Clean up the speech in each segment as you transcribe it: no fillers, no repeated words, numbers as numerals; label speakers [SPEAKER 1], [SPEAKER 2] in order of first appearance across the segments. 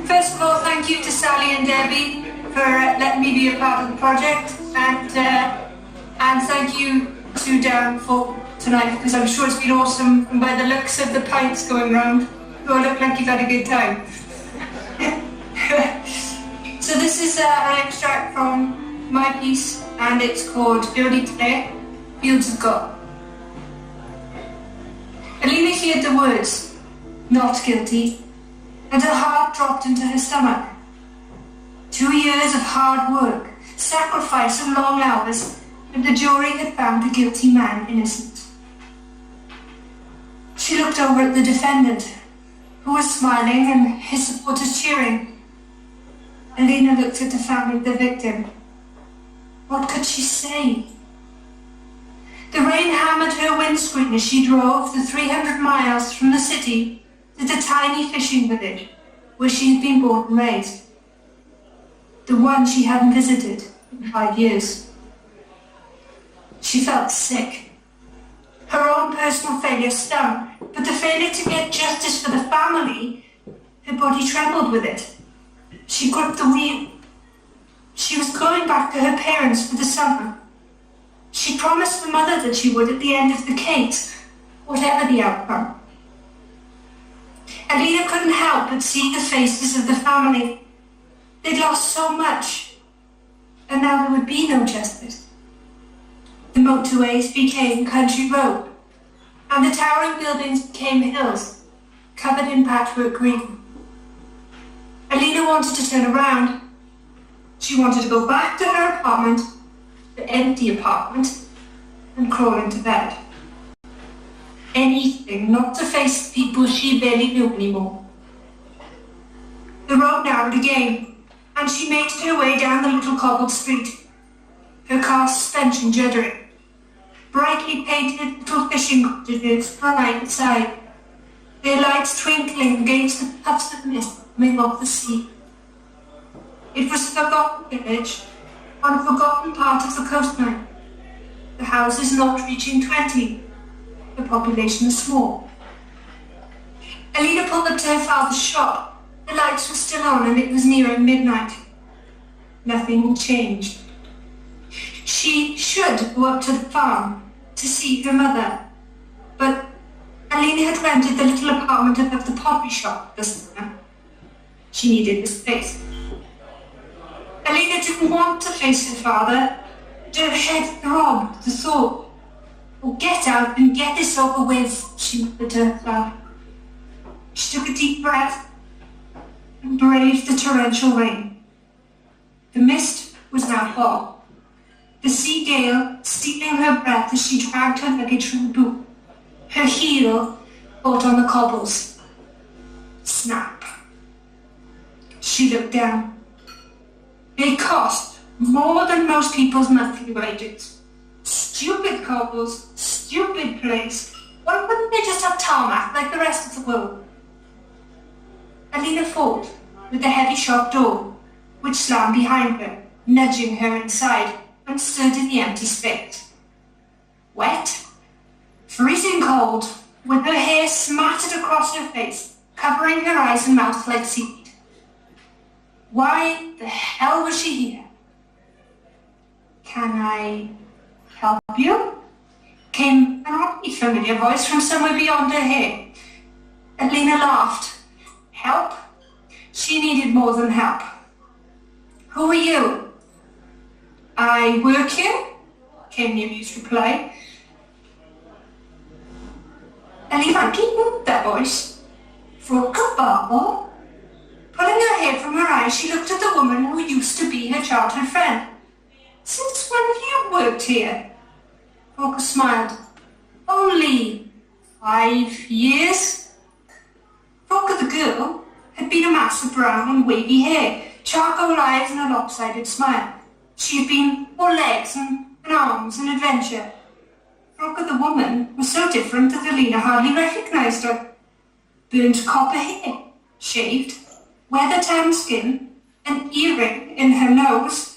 [SPEAKER 1] First of all, thank you to Sally and Debbie for letting me be a part of the project, and thank you to Dan for tonight, because I'm sure it's been awesome, and by the looks of the pints going round, you all look like you've had a good time. So this is an extract from my piece, and it's called Jody Klaire, Fields of God. Alina heard the words, "not guilty," and her heart dropped into her stomach. 2 years of hard work, sacrifice and long hours, and the jury had found the guilty man innocent. She looked over at the defendant, who was smiling and his supporters cheering. Alina looked at the family of the victim. What could she say? The rain hammered her windscreen as she drove the 300 miles from the city to the tiny fishing village where she had been born and raised. The one she hadn't visited in 5 years. She felt sick. Her own personal failure stung, but the failure to get justice for the family, her body trembled with it. She gripped the wheel. She was going back to her parents for the summer. She promised her mother that she would at the end of the case, whatever the outcome. Alina couldn't help but see the faces of the family. They'd lost so much, and now there would be no justice. The motorways became country road, and the towering buildings became hills, covered in patchwork green. Alina wanted to turn around. She wanted to go back to her apartment, the empty apartment, and crawl into bed. Anything not to face people she barely knew anymore. The road narrowed again, and she made her way down the little cobbled street, her car's suspension juddering. Brightly painted little fishing cottages on either side, their lights twinkling against the puffs of mist coming off the sea. It was a forgotten village, on a forgotten part of the coastline. The houses not reaching 20, the population small. Alina pulled up to her father's shop. The lights were still on and it was nearing midnight. Nothing changed. She should go up to the farm to see her mother, but Alina had rented the little apartment above the pottery shop this summer. She needed the space. Alina didn't want to face her father. Her head throbbed, the thought, "Oh, get out and get this over with," she muttered to herself. She took a deep breath and braved the torrential rain. The mist was now fog, the sea gale stealing her breath as she dragged her luggage from the boot. Her heel caught on the cobbles. Snap. She looked down. They cost more than most people's monthly wages. Stupid cobbles, stupid place. Why wouldn't they just have tarmac like the rest of the world? Alina fought with the heavy shop door, which slammed behind her, nudging her inside, and stood in the empty space. Wet, freezing cold, with her hair smattered across her face, covering her eyes and mouth like seaweed. Why the hell was she here? "Can I help you?" came an oddly familiar voice from somewhere beyond her hair. Alina laughed. Help? She needed more than help. "Who are you?" "I work here," came the amused reply. Alina knew that voice. For a bubble. Pulling her hair from her eyes, she looked at the woman who used to be her childhood friend. "Since when have you worked here?" Roka smiled. "Only 5 years." Roka the girl had been a mass of brown and wavy hair, charcoal eyes and a lopsided smile. She had been all legs and arms and adventure. Roka the woman was so different that Alina hardly recognized her. Burnt copper hair, shaved, weather-tanned skin, an earring in her nose,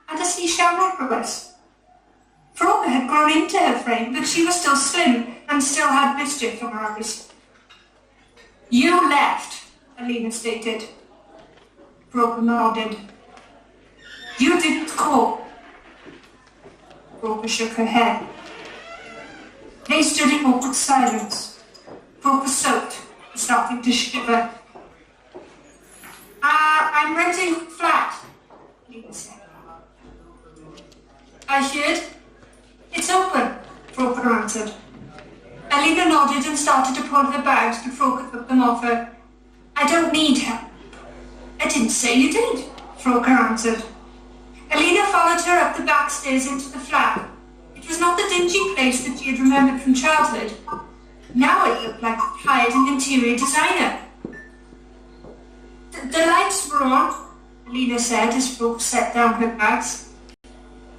[SPEAKER 1] and a seashell necklace. Roka had grown into her frame, but she was still slim and still had mischief in her eyes. "You left," Alina stated. Broker nodded. You didn't call. Broker shook her head. They stood in awkward silence. Broker soaked, starting to shiver. I'm renting a flat, Lena said. I heard. It's open, Broker answered. Alina nodded and started to pull her bags, but Broker took them off her. I don't need help. I didn't say you did, Broker answered. Alina followed her up the back stairs into the flat. It was not the dingy place that she had remembered from childhood. Now it looked like it hired an interior designer. The lights were on, Alina said as Brooke set down her bags.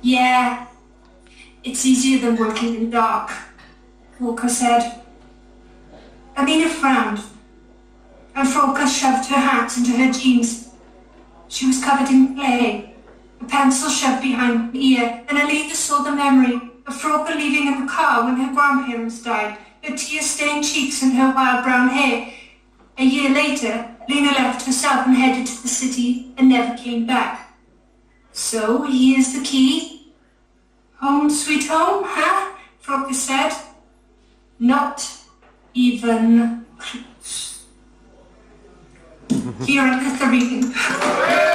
[SPEAKER 1] Yeah, it's easier than working in the dark, Walker said. Alina frowned, and Walker shoved her hands into her jeans. She was covered in clay, a pencil shoved behind her ear, and Alina saw the memory of Walker leaving in the car when her grandparents died, her tear-stained cheeks and her wild brown hair. A year later, Lena left herself and headed to the city and never came back. So, here's the key. Home sweet home, huh? Walker said. Not even close. Here are the 3.